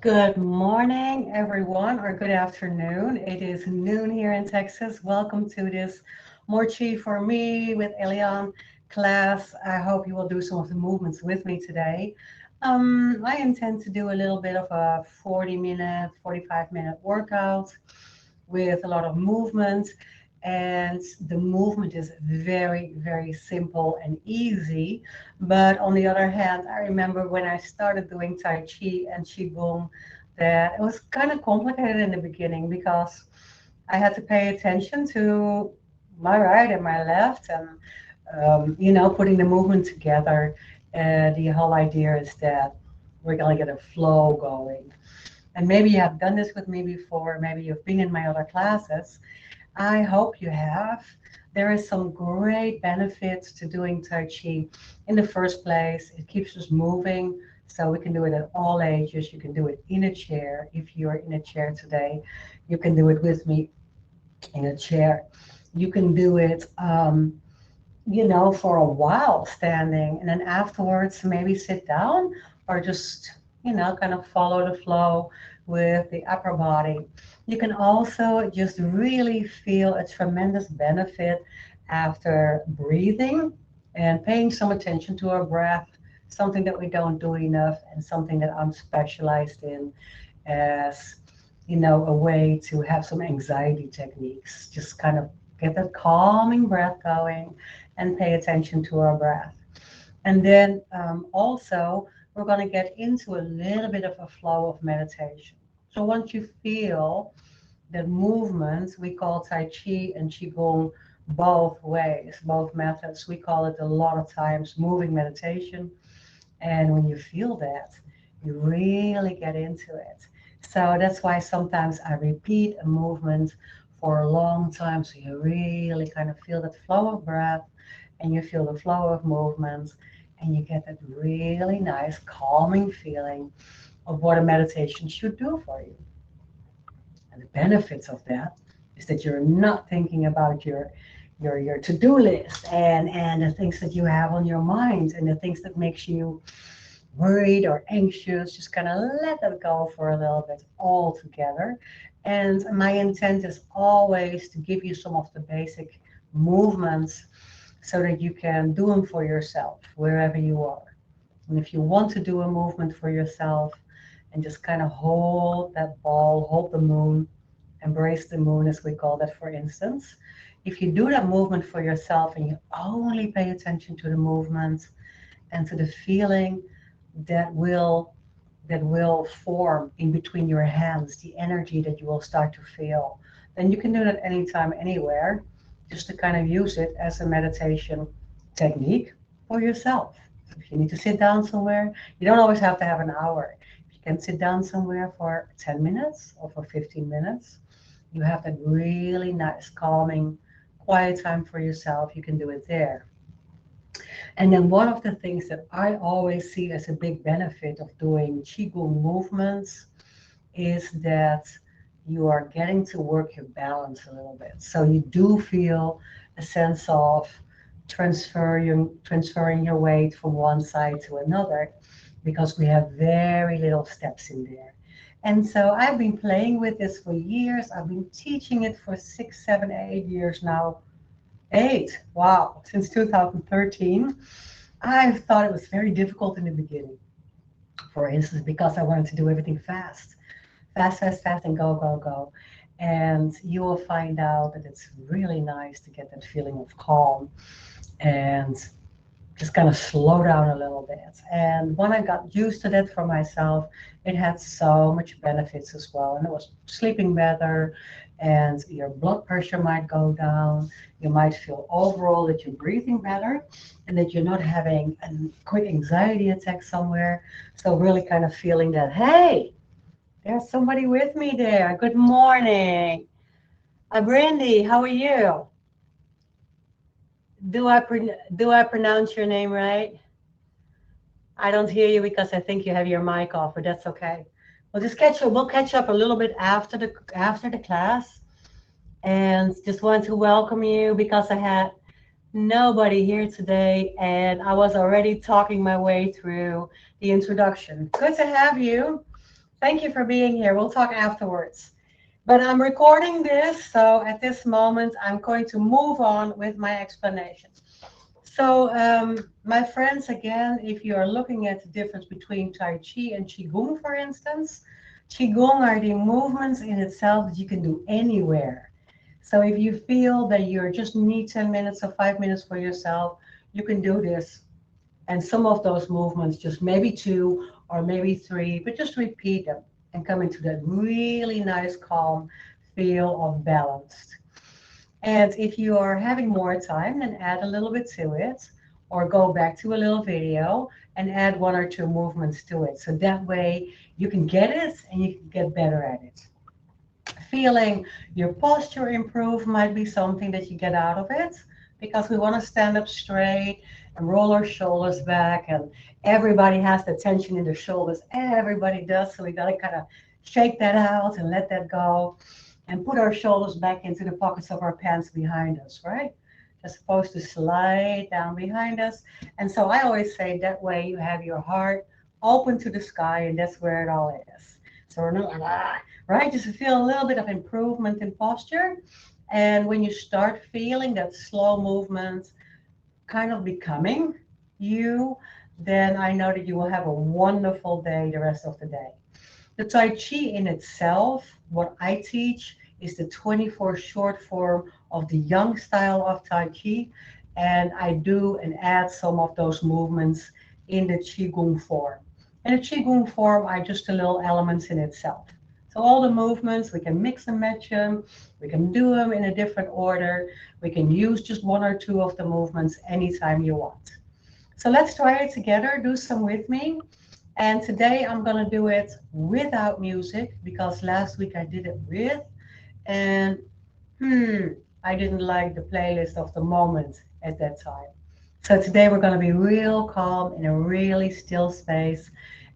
Good morning, everyone, or good afternoon. It is noon here in Texas. Welcome to this More Chi for Me with Elian class. I hope you will do some of the movements with me today. I intend to do a little bit of a 40-minute, 45-minute workout with a lot of movement. And the movement is very, very simple and easy. But on the other hand, I remember when I started doing Tai Chi and Qigong that it was kind of complicated in the beginning because I had to pay attention to my right and my left and, putting the movement together. The whole idea is that we're going to get a flow going. And maybe you have done this with me before, maybe you've been in my other classes. I hope you have. There is some great benefits to doing Tai Chi in the first place. It keeps us moving, so we can do it at all ages. You can do it in a chair. If you're in a chair today, you can do it with me in a chair. You can do it, for a while standing, and then afterwards maybe sit down or just, kind of follow the flow with the upper body. You can also just really feel a tremendous benefit after breathing and paying some attention to our breath, something that we don't do enough and something that I'm specialized in as, a way to have some anxiety techniques. Just kind of get that calming breath going and pay attention to our breath. And then also, we're going to get into a little bit of a flow of meditation. So once you feel the movements, we call Tai Chi and Qigong both ways, both methods. We call it a lot of times moving meditation. And when you feel that, you really get into it. So that's why sometimes I repeat a movement for a long time. So you really kind of feel that flow of breath and you feel the flow of movement and you get that really nice calming feeling of what a meditation should do for you. And the benefits of that is that you're not thinking about your to-do list and the things that you have on your mind and the things that makes you worried or anxious. Just kind of let that go for a little bit altogether. And my intent is always to give you some of the basic movements so that you can do them for yourself wherever you are. And if you want to do a movement for yourself and just kind of hold that ball, hold the moon, embrace the moon as we call that, for instance. If you do that movement for yourself and you only pay attention to the movement and to the feeling that will form in between your hands, the energy that you will start to feel, then you can do that anytime, anywhere, just to kind of use it as a meditation technique for yourself. So if you need to sit down somewhere, you don't always have to have an hour. If you can sit down somewhere for 10 minutes or for 15 minutes, you have that really nice, calming, quiet time for yourself. You can do it there. And then one of the things that I always see as a big benefit of doing Qigong movements is that you are getting to work your balance a little bit. So you do feel a sense of transferring your weight from one side to another because we have very little steps in there. And so I've been playing with this for years. I've been teaching it for 6, 7, 8 years now. 8, wow, since 2013. I thought it was very difficult in the beginning, for instance, because I wanted to do everything fast, fast, fast, fast, and go, go, go. And you will find out that it's really nice to get that feeling of calm and just kind of slow down a little bit. And when I got used to that for myself, it had so much benefits as well. And it was sleeping better, and your blood pressure might go down. You might feel overall that you're breathing better and that you're not having a quick anxiety attack somewhere. So really kind of feeling that, hey, there's somebody with me there. Good morning. Brandy, how are you? Do I pronounce your name right? I don't hear you because I think you have your mic off, but that's okay. We'll just catch up. We'll catch up a little bit after the class, and just want to welcome you because I had nobody here today, and I was already talking my way through the introduction. Good to have you. Thank you for being here. We'll talk afterwards. But I'm recording this, so at this moment, I'm going to move on with my explanation. So, my friends, again, if you are looking at the difference between Tai Chi and Qigong, for instance, Qigong are the movements in itself that you can do anywhere. So if you feel that you just need 10 minutes or 5 minutes for yourself, you can do this. And some of those movements, just maybe two or maybe three, but just repeat them and come into that really nice, calm feel of balance. And if you are having more time, then add a little bit to it, or go back to a little video and add one or two movements to it. So that way you can get it and you can get better at it. Feeling your posture improve might be something that you get out of it, because we want to stand up straight and roll our shoulders back, and everybody has the tension in the shoulders. Everybody does. So we got to kind of shake that out and let that go and put our shoulders back into the pockets of our pants behind us, right? They're supposed to slide down behind us. And so I always say that way you have your heart open to the sky, and that's where it all is. So we're not like, right? Just to feel a little bit of improvement in posture. And when you start feeling that slow movement kind of becoming you, then I know that you will have a wonderful day the rest of the day. The Tai Chi in itself, what I teach, is the 24 short form of the Yang style of Tai Chi. And I do and add some of those movements in the Qigong form. And the Qigong form are just the little elements in itself. So all the movements, we can mix and match them. We can do them in a different order. We can use just one or two of the movements anytime you want. So let's try it together. Do some with me. And today I'm going to do it without music, because last week I did it with, and I didn't like the playlist of the moment at that time. So today we're going to be real calm in a really still space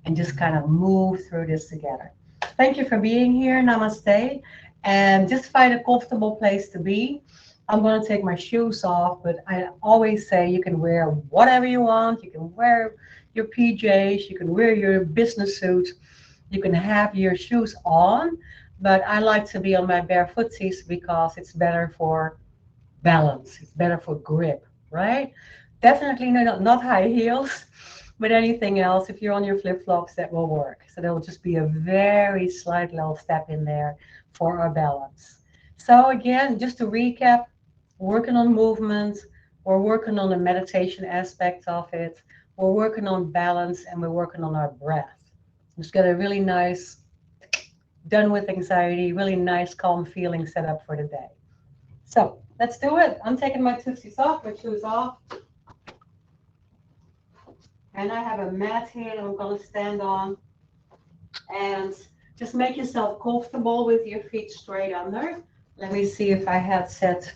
and just kind of move through this together. Thank you for being here. Namaste. And just find a comfortable place to be. I'm going to take my shoes off, but I always say you can wear whatever you want. You can wear your PJs, you can wear your business suit, you can have your shoes on, but I like to be on my barefooties because it's better for balance, it's better for grip, right? Definitely not high heels, but anything else, if you're on your flip-flops, that will work. So there will just be a very slight little step in there for our balance. So again, just to recap, working on movement, we're working on the meditation aspect of it, we're working on balance, and we're working on our breath. Just get a really nice, done with anxiety, really nice, calm feeling set up for the day. So let's do it. I'm taking my tootsies off, my shoes off. And I have a mat here that I'm going to stand on. And just make yourself comfortable with your feet straight under. Let me see if I had set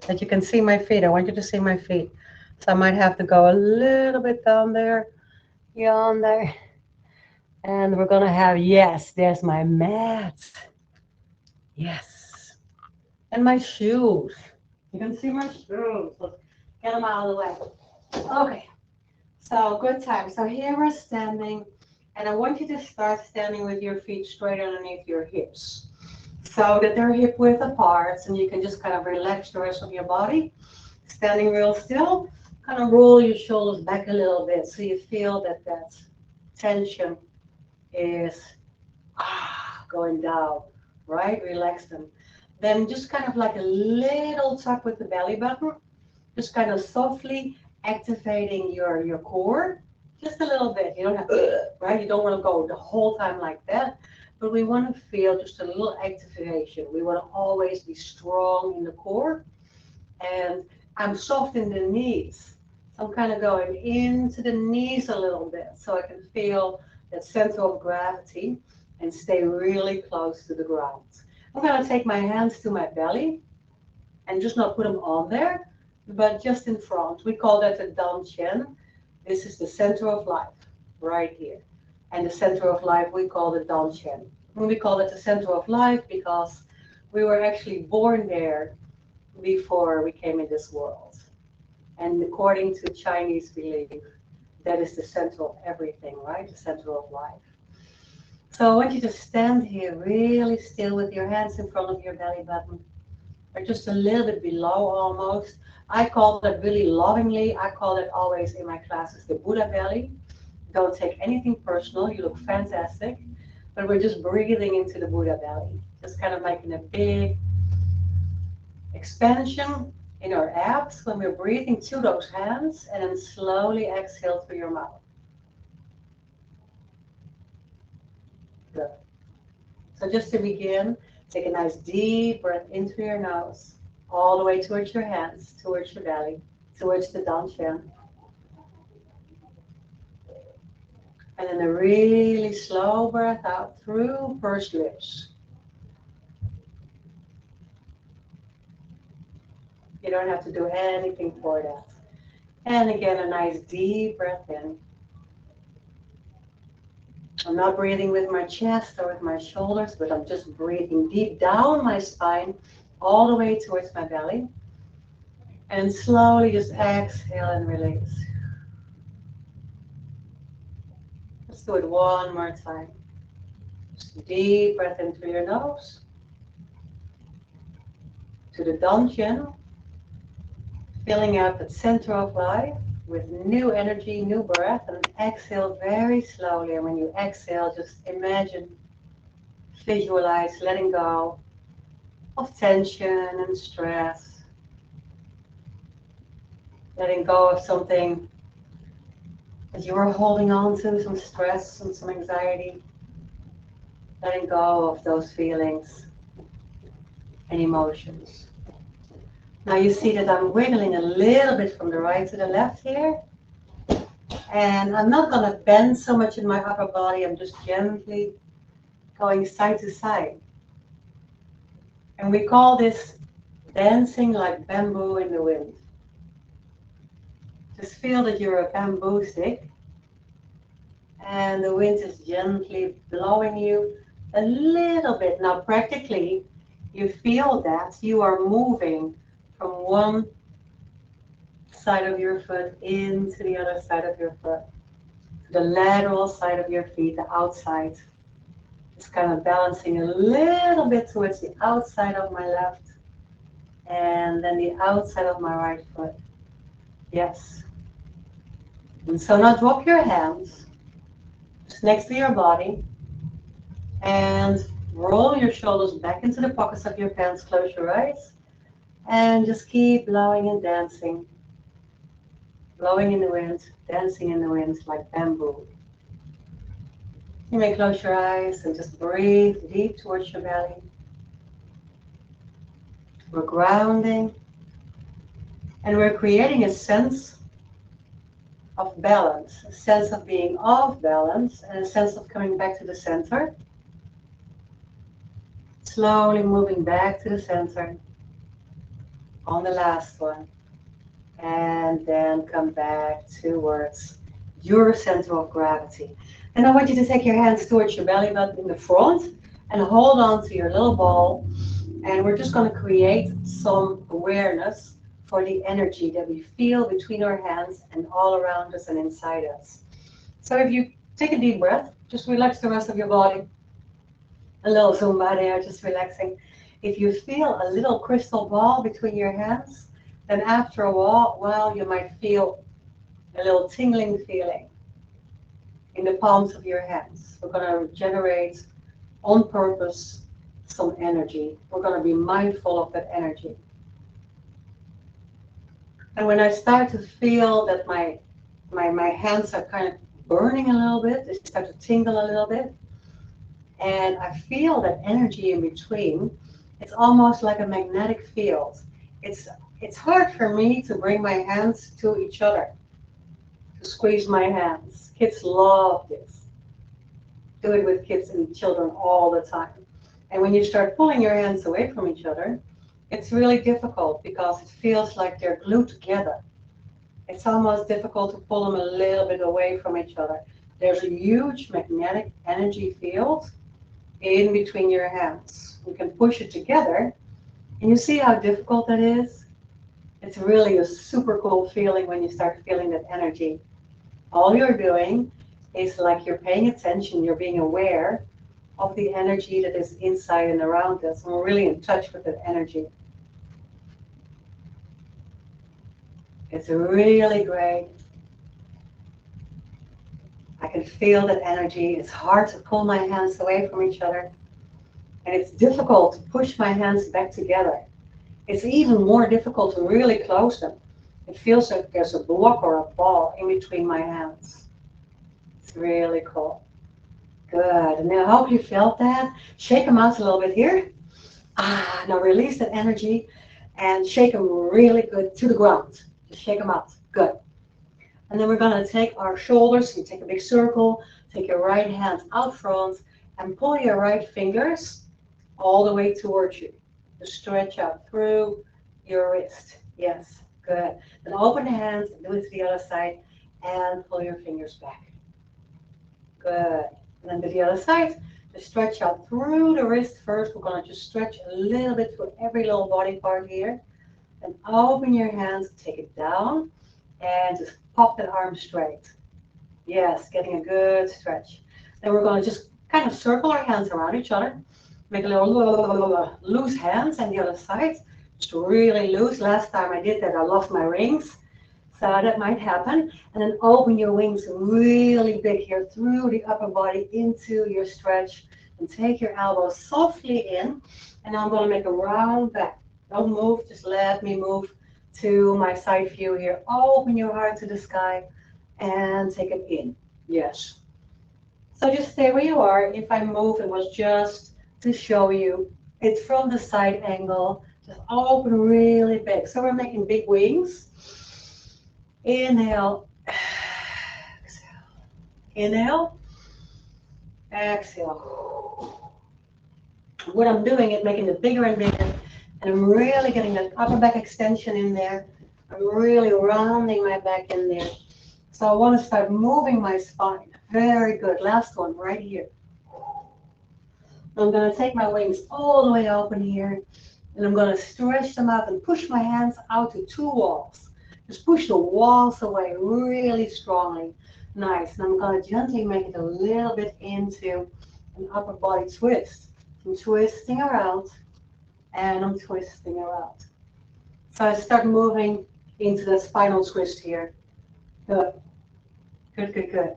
that you can see my feet. I want you to see my feet. So I might have to go a little bit down there, yonder. And we're going to have, yes, there's my mat. Yes. And my shoes. You can see my shoes. Let's get them out of the way. Okay. So good time. So here we're standing. And I want you to start standing with your feet straight underneath your hips, so that they're hip width apart, and you can just kind of relax the rest of your body. Standing real still, kind of roll your shoulders back a little bit so you feel that that tension is going down, right? Relax them. Then just kind of like a little tuck with the belly button, just kind of softly activating your core. Just a little bit. You don't have, right? You don't want to go the whole time like that. But we want to feel just a little activation. We want to always be strong in the core. And I'm soft in the knees. So I'm kind of going into the knees a little bit so I can feel that center of gravity and stay really close to the ground. I'm going to take my hands to my belly and just not put them on there, but just in front. We call that the Dan Chen. This is the center of life, right here. And the center of life, we call the Dan Chen. And we call it the center of life because we were actually born there before we came in this world. And according to Chinese belief, that is the center of everything, right? The center of life. So I want you to stand here really still with your hands in front of your belly button, or just a little bit below almost. I call that really lovingly, I call it always in my classes the Buddha belly. Don't take anything personal, you look fantastic, but we're just breathing into the Buddha belly. Just kind of like in a big expansion in our abs when we're breathing to those hands, and then slowly exhale through your mouth. Good. So just to begin, take a nice deep breath in through your nose, all the way towards your hands, towards your belly, towards the Danshan. And then a really slow breath out through pursed lips. You don't have to do anything for that. And again, a nice deep breath in. I'm not breathing with my chest or with my shoulders, but I'm just breathing deep down my spine, all the way towards my belly. And slowly just exhale and release. Let's do it one more time. Just deep breath in through your nose. To the Danshan, filling up the center of life with new energy, new breath, and exhale very slowly. And when you exhale, just imagine, visualize letting go of tension and stress, letting go of something that you were holding on to, some stress and some anxiety, letting go of those feelings and emotions. Now you see that I'm wiggling a little bit from the right to the left here. And I'm not going to bend so much in my upper body. I'm just gently going side to side. And we call this dancing like bamboo in the wind. Just feel that you're a bamboo stick. And the wind is gently blowing you a little bit. Now practically, you feel that you are moving from one side of your foot into the other side of your foot. The lateral side of your feet, the outside. Just kind of balancing a little bit towards the outside of my left and then the outside of my right foot. Yes. And so now drop your hands just next to your body and roll your shoulders back into the pockets of your pants. Close your eyes and just keep blowing and dancing. Blowing in the wind, dancing in the wind like bamboo. You may close your eyes and just breathe deep towards your belly. We're grounding and we're creating a sense of balance, a sense of being off balance and a sense of coming back to the center. Slowly moving back to the center on the last one. And then come back towards your center of gravity. And I want you to take your hands towards your belly button in the front and hold on to your little ball. And we're just going to create some awareness for the energy that we feel between our hands and all around us and inside us. So if you take a deep breath, just relax the rest of your body. A little Zumba there, just relaxing. If you feel a little crystal ball between your hands, then after a while you might feel a little tingling feeling in the palms of your hands. We're going to generate on purpose some energy. We're going to be mindful of that energy. And when I start to feel that my hands are kind of burning a little bit, they start to tingle a little bit, and I feel that energy in between, it's almost like a magnetic field. It's hard for me to bring my hands to each other, to squeeze my hands. Kids love this. Do it with kids and children all the time. And when you start pulling your hands away from each other, it's really difficult because it feels like they're glued together. It's almost difficult to pull them a little bit away from each other. There's a huge magnetic energy field in between your hands. You can push it together, and you see how difficult that is? It's really a super cool feeling when you start feeling that energy. All you're doing is like you're paying attention, you're being aware of the energy that is inside and around us. And we're really in touch with that energy. It's really great. I can feel that energy. It's hard to pull my hands away from each other. And it's difficult to push my hands back together. It's even more difficult to really close them. It feels like there's a block or a ball in between my hands. It's really cool. Good. And now I hope you felt that. Shake them out a little bit here. Now release that energy and shake them really good to the ground. Just shake them out. Good. And then we're going to take our shoulders. You take a big circle. Take your right hand out front and pull your right fingers all the way towards you. Just stretch out through your wrist. Yes. Good. Then open the hands and do it to the other side and pull your fingers back. Good. And then to the other side, just stretch out through the wrist first. We're going to just stretch a little bit through every little body part here. And open your hands, take it down, and just pop that arm straight. Yes, getting a good stretch. Then we're going to just kind of circle our hands around each other. Make a little loose hands on the other side. Just really loose. Last time I did that, I lost my rings. So that might happen. And then open your wings really big here through the upper body into your stretch. And take your elbows softly in. And now I'm going to make a round back. Don't move, just let me move to my side view here. Open your heart to the sky and take it in. Yes. So just stay where you are. If I move, it was just to show you. It's from the side angle. Just open really big. So we're making big wings. Inhale, exhale, inhale, exhale. What I'm doing is making it bigger and bigger, and I'm really getting that upper back extension in there. I'm really rounding my back in there. So I want to start moving my spine. Very good. Last one right here. I'm going to take my wings all the way open here, and I'm going to stretch them out and push my hands out to two walls. Just push the walls away really strongly. Nice. And I'm going to gently make it a little bit into an upper body twist. I'm twisting around, and I'm twisting around. So I start moving into the spinal twist here. Good. Good, good, good.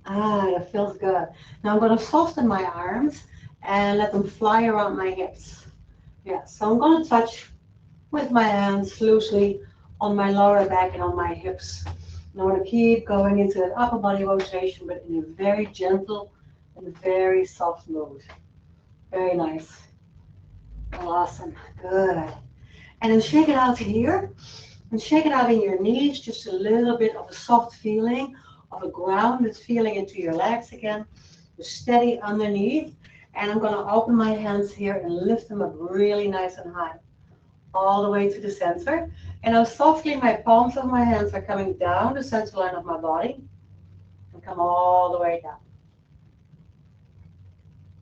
That feels good. Now I'm going to soften my arms and let them fly around my hips. Yeah, so I'm going to touch with my hands loosely on my lower back and on my hips. And I want to keep going into that upper body rotation, but in a very gentle and very soft mode. Very nice. Awesome. Good. And then shake it out here. And shake it out in your knees, just a little bit of a soft feeling of a grounded feeling into your legs again. Just steady underneath. And I'm going to open my hands here and lift them up really nice and high. All the way to the center. And now softly my palms of my hands are coming down the center line of my body. And come all the way down.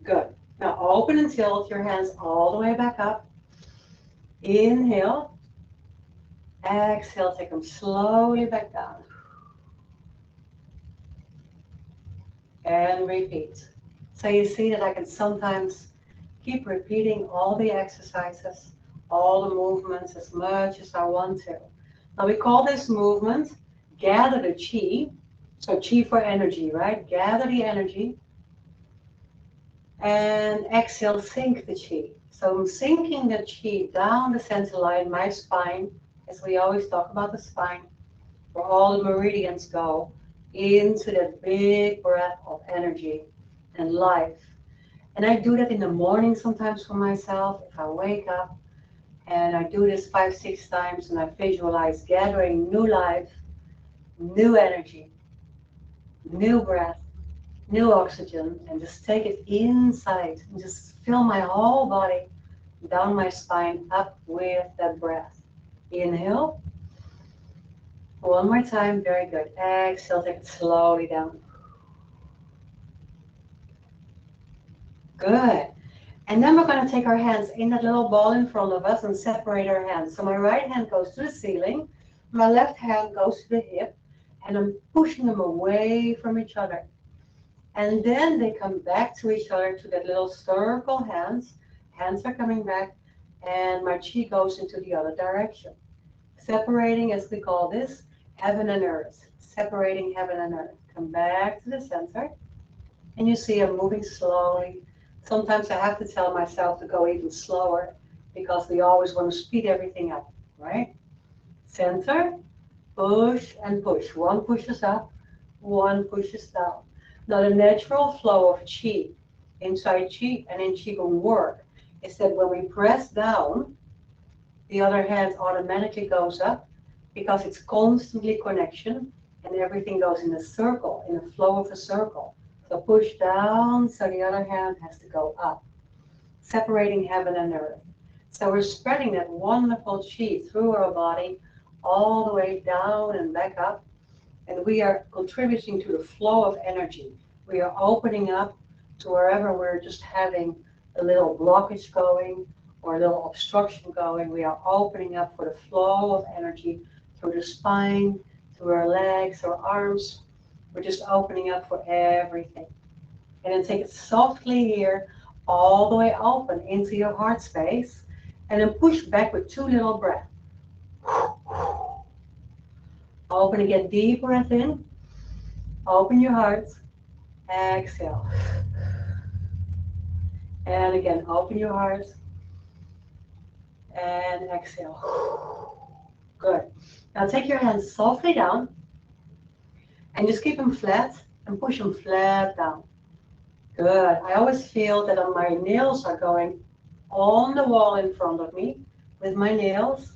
Good. Now open and tilt your hands all the way back up. Inhale. Exhale, take them slowly back down. And repeat. So you see that I can sometimes keep repeating all the exercises, all the movements as much as I want to. Now we call this movement gather the chi. So chi for energy, right? Gather the energy. And exhale, sink the chi. So I'm sinking the chi down the center line, my spine, as we always talk about the spine, where all the meridians go, into that big breath of energy and life. And I do that in the morning sometimes for myself, if I wake up, and I do this 5-6 times, and I visualize gathering new life, new energy, new breath, new oxygen, and just take it inside, and just fill my whole body, down my spine, up with that breath. Inhale. One more time, very good. Exhale, take it slowly down. Good. And then we're going to take our hands in that little ball in front of us and separate our hands. So my right hand goes to the ceiling, my left hand goes to the hip, and I'm pushing them away from each other. And then they come back to each other to that little circle hands. Hands are coming back, and my chi goes into the other direction. Separating, as we call this, heaven and earth. Separating heaven and earth. Come back to the center, and you see I'm moving slowly. Sometimes I have to tell myself to go even slower because we always want to speed everything up, right? Center, push and push. One pushes up, one pushes down. Now the natural flow of chi in Tai Chi and in Qigong work is that when we press down, the other hand automatically goes up because it's constantly connection and everything goes in a circle, in a flow of a circle. So push down, so the other hand has to go up, separating heaven and earth. So we're spreading that wonderful chi through our body all the way down and back up. And we are contributing to the flow of energy. We are opening up to wherever we're just having a little blockage going or a little obstruction going. We are opening up for the flow of energy through the spine, through our legs, our arms. We're just opening up for everything. And then take it softly here, all the way open into your heart space. And then push back with 2 little breaths. Open again, deep breath in. Open your heart. Exhale. And again, open your heart. And exhale. Good. Now take your hands softly down. And just keep them flat. And push them flat down. Good. I always feel that my nails are going on the wall in front of me with my nails.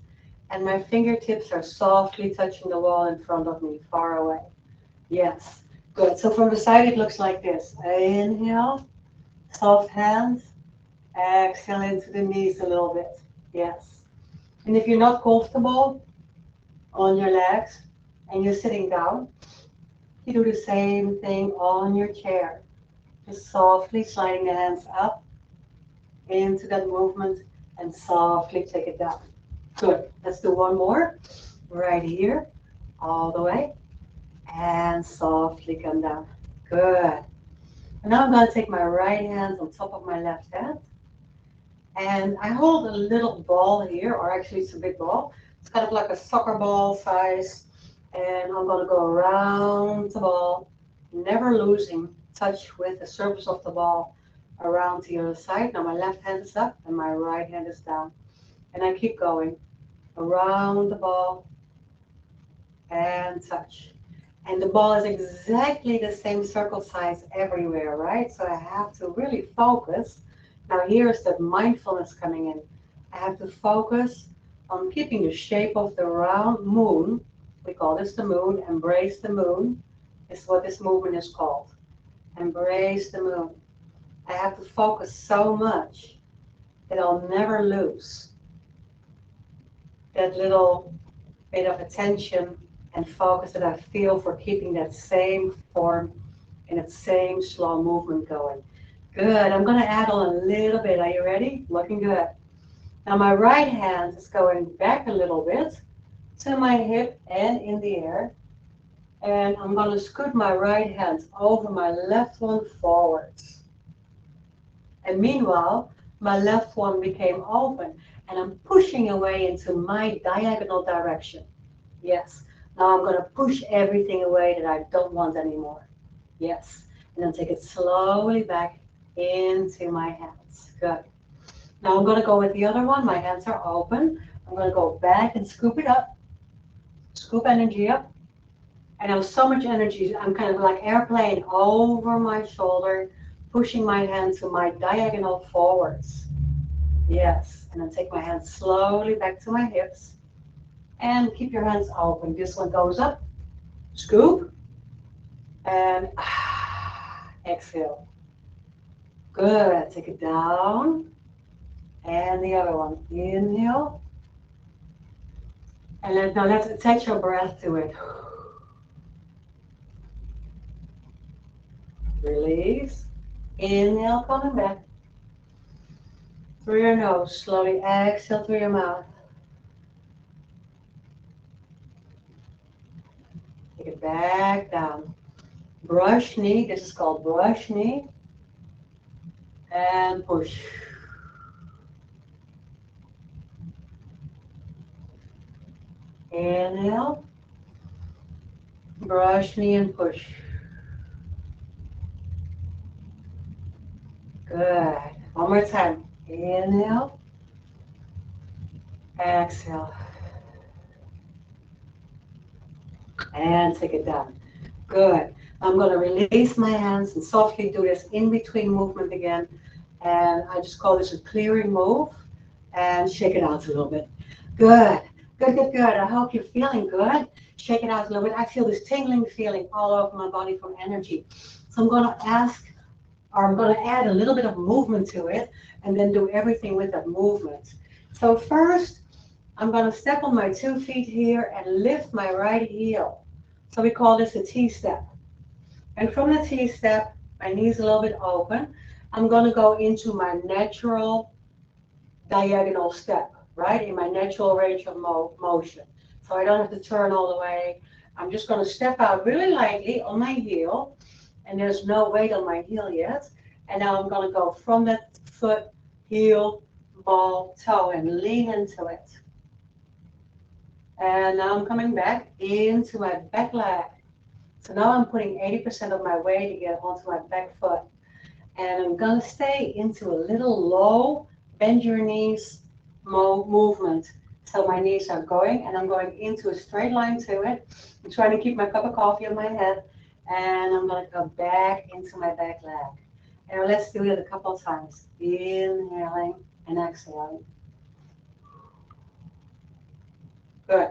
And my fingertips are softly touching the wall in front of me, far away. Yes. Good. So from the side, it looks like this. Inhale, soft hands. Exhale into the knees a little bit. Yes. And if you're not comfortable on your legs and you're sitting down, you do the same thing on your chair. Just softly sliding the hands up into that movement and softly take it down. Good. Let's do one more. Right here, all the way. And softly come down. Good. And now I'm going to take my right hand on top of my left hand. And I hold a little ball here, or actually it's a big ball. It's kind of like a soccer ball size. And I'm going to go around the ball, never losing touch with the surface of the ball around the other side. Now my left hand is up and my right hand is down. And I keep going around the ball and touch. And the ball is exactly the same circle size everywhere, right? So I have to really focus. Now here's the mindfulness coming in. I have to focus on keeping the shape of the round moon. We call this the moon. Embrace the moon is what this movement is called. Embrace the moon. I have to focus so much that I'll never lose that little bit of attention and focus that I feel for keeping that same form and that same slow movement going. Good. I'm going to add on a little bit. Are you ready? Looking good. Now my right hand is going back a little bit to my hip and in the air. And I'm going to scoot my right hand over my left one forwards. And meanwhile, my left one became open. And I'm pushing away into my diagonal direction. Yes. Now I'm going to push everything away that I don't want anymore. Yes. And then take it slowly back into my hands. Good. Now I'm going to go with the other one. My hands are open. I'm going to go back and scoop it up. Scoop energy up. And I have so much energy. I'm kind of like airplane over my shoulder, pushing my hands to my diagonal forwards. Yes. And then take my hands slowly back to my hips. And keep your hands open. This one goes up. Scoop. And exhale. Good. Take it down. And the other one. Inhale. And now let's attach your breath to it. Release. Inhale, coming back. Through your nose. Slowly exhale through your mouth. Take it back down. Brush knee. This is called brush knee. And push. Inhale. Brush knee and push. Good. One more time. Inhale. Exhale. And take it down. Good. I'm going to release my hands and softly do this in between movement again. And I just call this a clearing move. And shake it out a little bit. Good. Good, good, good. I hope you're feeling good. Shake it out a little bit. I feel this tingling feeling all over my body from energy. So I'm going to I'm going to add a little bit of movement to it and then do everything with that movement. So first, I'm going to step on my 2 feet here and lift my right heel. So we call this a T-step. And from the T-step, my knees a little bit open. I'm going to go into my natural diagonal step, right? In my natural range of motion. So I don't have to turn all the way. I'm just going to step out really lightly on my heel. And there's no weight on my heel yet. And now I'm going to go from that foot, heel, ball, toe, and lean into it. And now I'm coming back into my back leg. So now I'm putting 80% of my weight again onto my back foot. And I'm going to stay into a little low, bend your knees movement. So my knees are going, and I'm going into a straight line to it. I'm trying to keep my cup of coffee on my head. And I'm going to go back into my back leg. And let's do it a couple of times. Inhaling and exhaling. Good.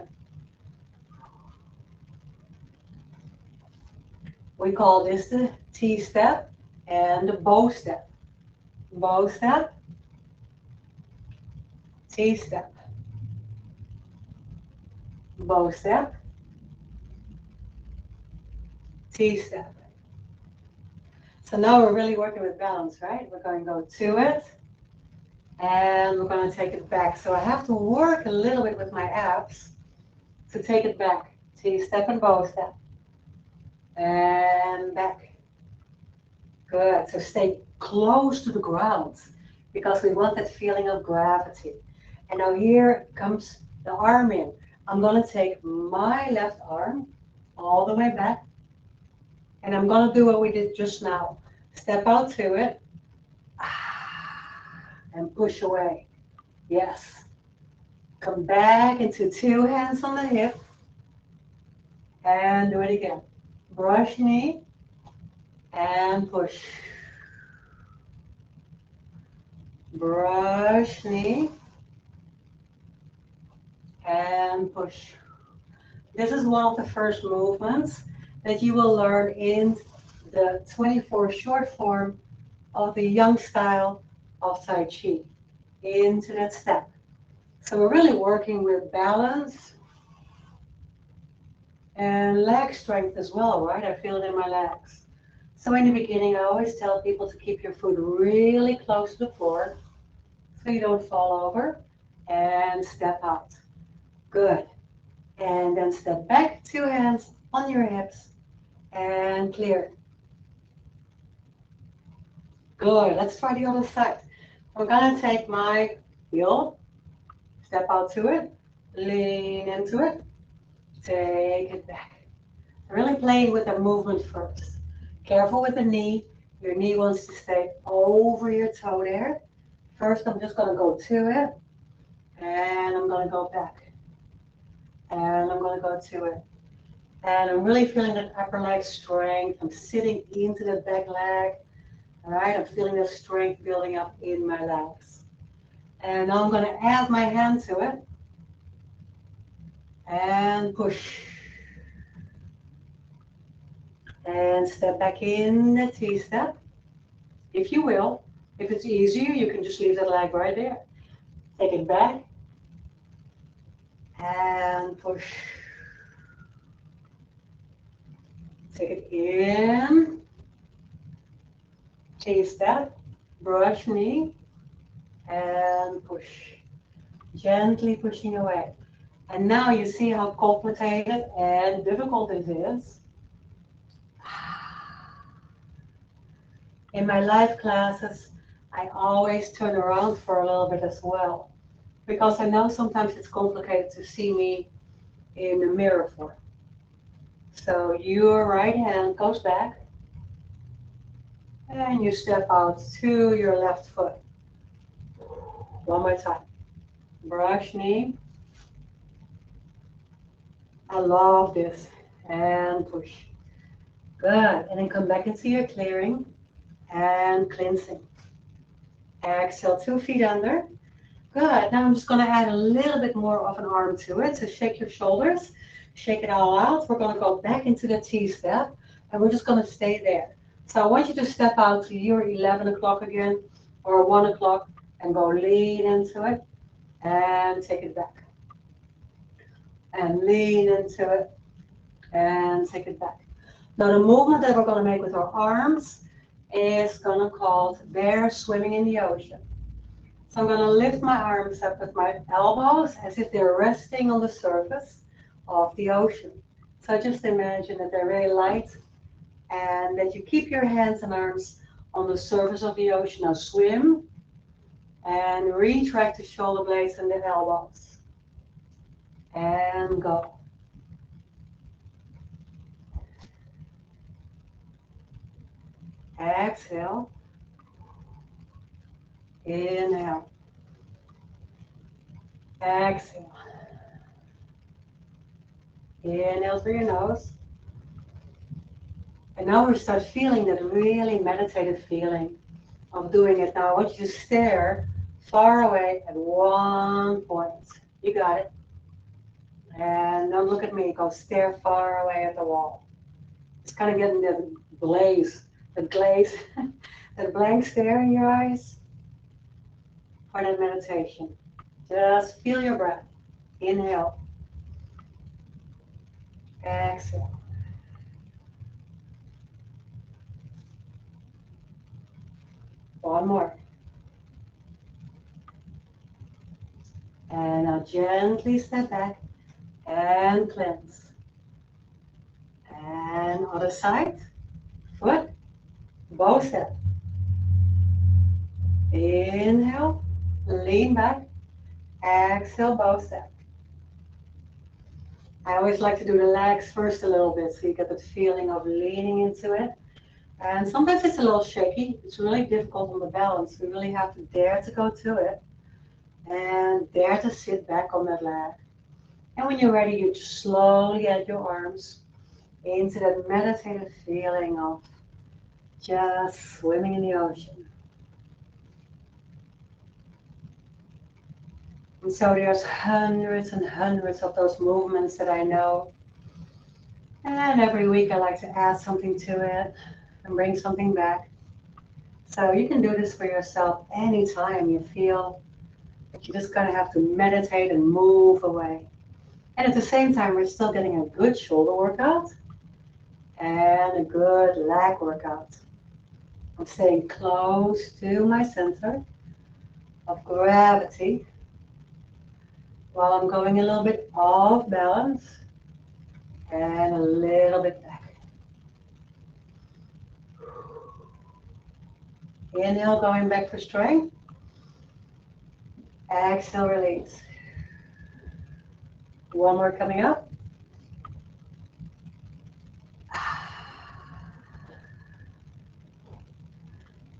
We call this the T-step and the bow step. Bow step, T-step, bow step, T-step. So now we're really working with balance, right? We're going to go to it, and we're going to take it back. So I have to work a little bit with my abs to take it back. T-step and bow step. And back. Good. So stay close to the ground because we want that feeling of gravity. And now here comes the arm in. I'm going to take my left arm all the way back. And I'm going to do what we did just now. Step out to it. And push away. Yes. Come back into 2 hands on the hip. And do it again. Brush knee. And push. Brush knee. And push. This is one of the first movements that you will learn in the 24 short form of the Young style of Tai Chi into that step. So we're really working with balance and leg strength as well, right? I feel it in my legs. So in the beginning, I always tell people to keep your foot really close to the floor so you don't fall over, and step out. Good. And then step back, 2 hands on your hips, and clear. Good. Let's try the other side. I'm going to take my heel, step out to it, lean into it, take it back. Really playing with the movement first. Careful with the knee. Your knee wants to stay over your toe there. First, I'm just going to go to it, and I'm going to go back. And I'm going to go to it. And I'm really feeling that upper leg strength. I'm sitting into the back leg. All right, I'm feeling the strength building up in my legs. And now I'm going to add my hand to it. And push. And step back in the T-step. If you will. If it's easier, you can just leave that leg right there. Take it back. And push. Take it in. T-step. Brush knee. And push. Gently pushing away. And now you see how complicated and difficult it is. In my live classes, I always turn around for a little bit as well, because I know sometimes it's complicated to see me in the mirror for. So your right hand goes back, and you step out to your left foot. One more time. Brush knee. I love this. And push. Good. And then come back into your clearing and cleansing. Exhale, 2 feet under. Good. Now I'm just going to add a little bit more of an arm to it. So shake your shoulders. Shake it all out. We're going to go back into the T-step. And we're just going to stay there. So I want you to step out to your 11 o'clock again, or 1 o'clock, and go lean into it. And take it back. And lean into it. And take it back. Now the movement that we're going to make with our arms is going to call bear swimming in the ocean. So I'm going to lift my arms up with my elbows as if they're resting on the surface of the ocean. So just imagine that they're very light and that you keep your hands and arms on the surface of the ocean. Now swim and retract the shoulder blades and the elbows. And go. Exhale. Inhale. Exhale. Inhale through your nose. And now we start feeling that really meditative feeling of doing it. Now I want you to stare far away at one point. You got it. And don't look at me. Go stare far away at the wall. It's kind of getting the glaze, that blank stare in your eyes for that meditation. Just feel your breath. Inhale. Exhale. One more. And now gently step back and cleanse. And other side, foot, bow step. Inhale, lean back. Exhale, bow step. I always like to do the legs first a little bit so you get the feeling of leaning into it. And sometimes it's a little shaky. It's really difficult on the balance. We really have to dare to go to it and dare to sit back on that leg. And when you're ready, you just slowly add your arms into that meditative feeling of just swimming in the ocean. And so there's hundreds and hundreds of those movements that I know. And every week I like to add something to it and bring something back. So you can do this for yourself anytime you feel that you just kind of have to meditate and move away. And at the same time, we're still getting a good shoulder workout and a good leg workout. I'm staying close to my center of gravity while I'm going a little bit off balance and a little bit back. Inhale, going back for strength. Exhale, release. One more coming up.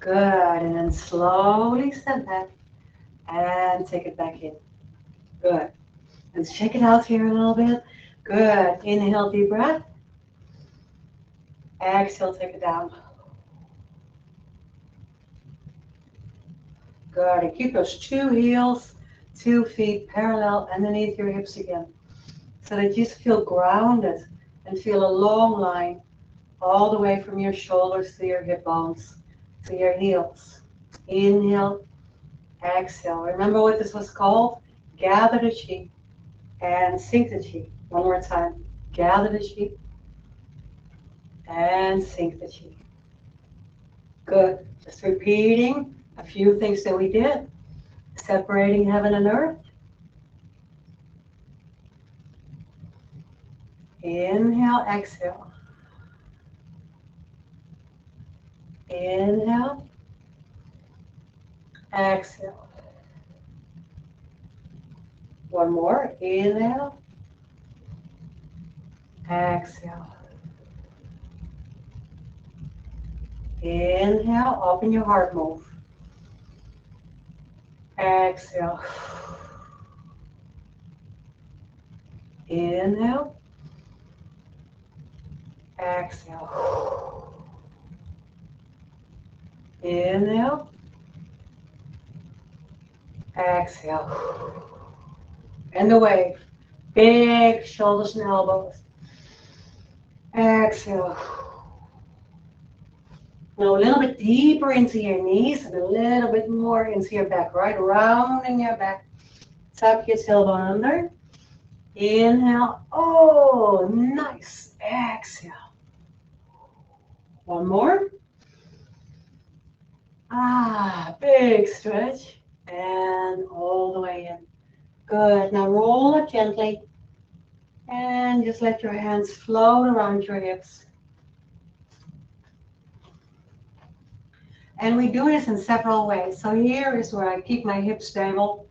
Good, and then slowly step back and take it back in. Good. And shake it out here a little bit. Good. Inhale, deep breath. Exhale, take it down. Good. And keep those 2 heels, 2 feet parallel underneath your hips again. So that you feel grounded and feel a long line all the way from your shoulders to your hip bones, to your heels. Inhale, exhale. Remember what this was called? Gather the chi and sink the chi. One more time. Gather the chi and sink the chi. Good. Just repeating a few things that we did. Separating heaven and earth. Inhale, exhale. Inhale. Exhale. One more. Inhale. Exhale. Inhale. Open your heart move. Exhale. Inhale. Exhale. Inhale. Exhale. And the wave. Big shoulders and elbows. Exhale. Now a little bit deeper into your knees and a little bit more into your back, right? Rounding your back. Tuck your tailbone under. Inhale. Oh, nice. Exhale. One more. Big stretch. And all the way in. Good. Now roll it gently. And just let your hands float around your hips. And we do this in several ways. So here is where I keep my hips stable.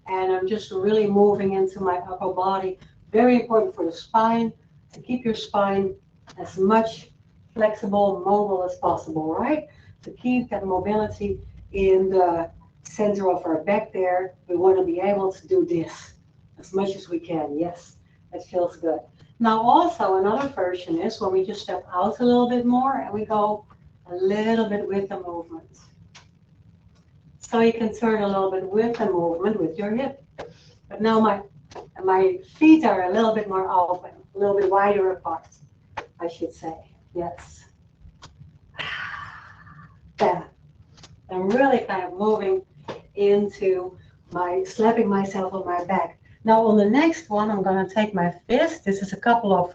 And I'm just really moving into my upper body. Very important for the spine, to keep your spine as much flexible, mobile as possible, right? To keep that mobility in the center of our back there, we want to be able to do this as much as we can. Yes, that feels good. Now also another version is when we just step out a little bit more and we go a little bit with the movement. So you can turn a little bit with the movement with your hip. But now my feet are a little bit more open, a little bit wider apart, I should say. Yes. That. I'm really kind of moving into slapping myself on my back. Now on the next one, I'm going to take my fist. This is a couple of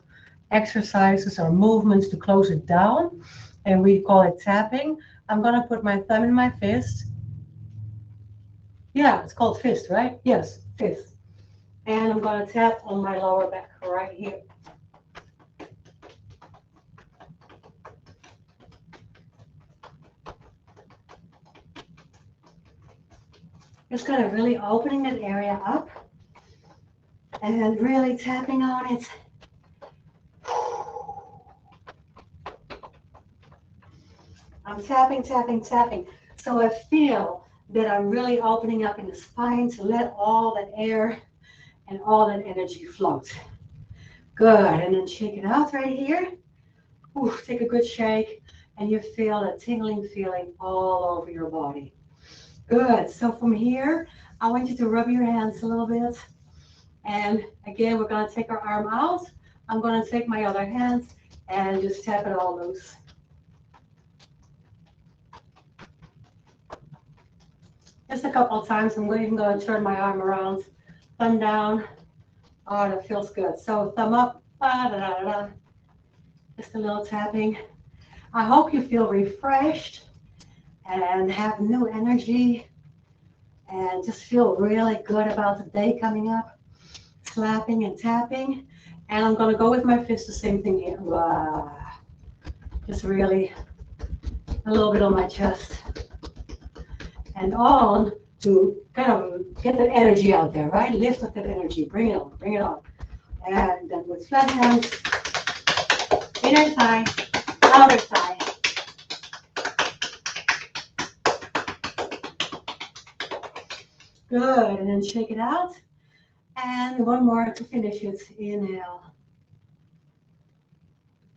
exercises or movements to close it down. And we call it tapping. I'm going to put my thumb in my fist. Yeah, it's called fist, right? Yes, fist. And I'm going to tap on my lower back right here. Just kind of really opening that area up and really tapping on it. I'm tapping, tapping, tapping. So I feel that I'm really opening up in the spine to let all that air and all that energy float. Good, and then shake it out right here. Ooh, take a good shake, and you feel a tingling feeling all over your body. Good, so from here, I want you to rub your hands a little bit. And again, we're gonna take our arm out. I'm gonna take my other hand and just tap it all loose. Just a couple of times, I'm even going to turn my arm around, thumb down. Oh, that feels good. So thumb up, just a little tapping. I hope you feel refreshed and have new energy and just feel really good about the day coming up. Slapping and tapping. And I'm going to go with my fist, the same thing here. Just really a little bit on my chest. And on to kind of get that energy out there, right? Lift up that energy, bring it on, bring it on. And then with flat hands, inner thigh, outer thigh. Good, and then shake it out. And one more to finish it. Inhale.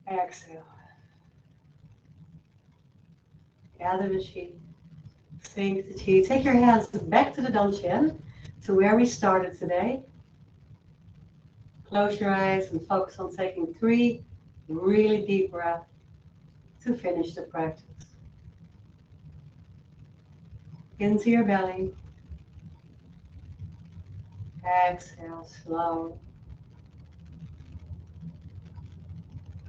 Exhale. Gather the chi. Sink the chi. Take your hands back to the Danshin, to where we started today. Close your eyes and focus on taking 3 really deep breaths to finish the practice. Into your belly. Exhale, slow.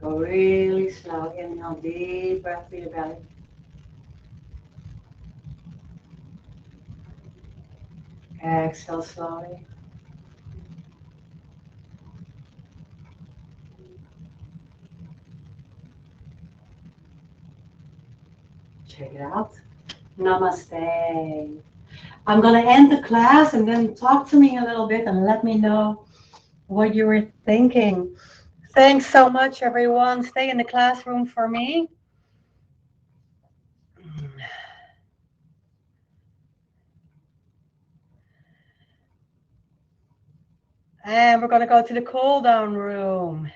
Go really slow. Inhale, deep breath through your belly. Exhale slowly. check it out. Namaste. I'm going to end the class and then talk to me a little bit and let me know what you were thinking. Thanks so much, everyone. Stay in the classroom for me. And we're going to go to the cool down room.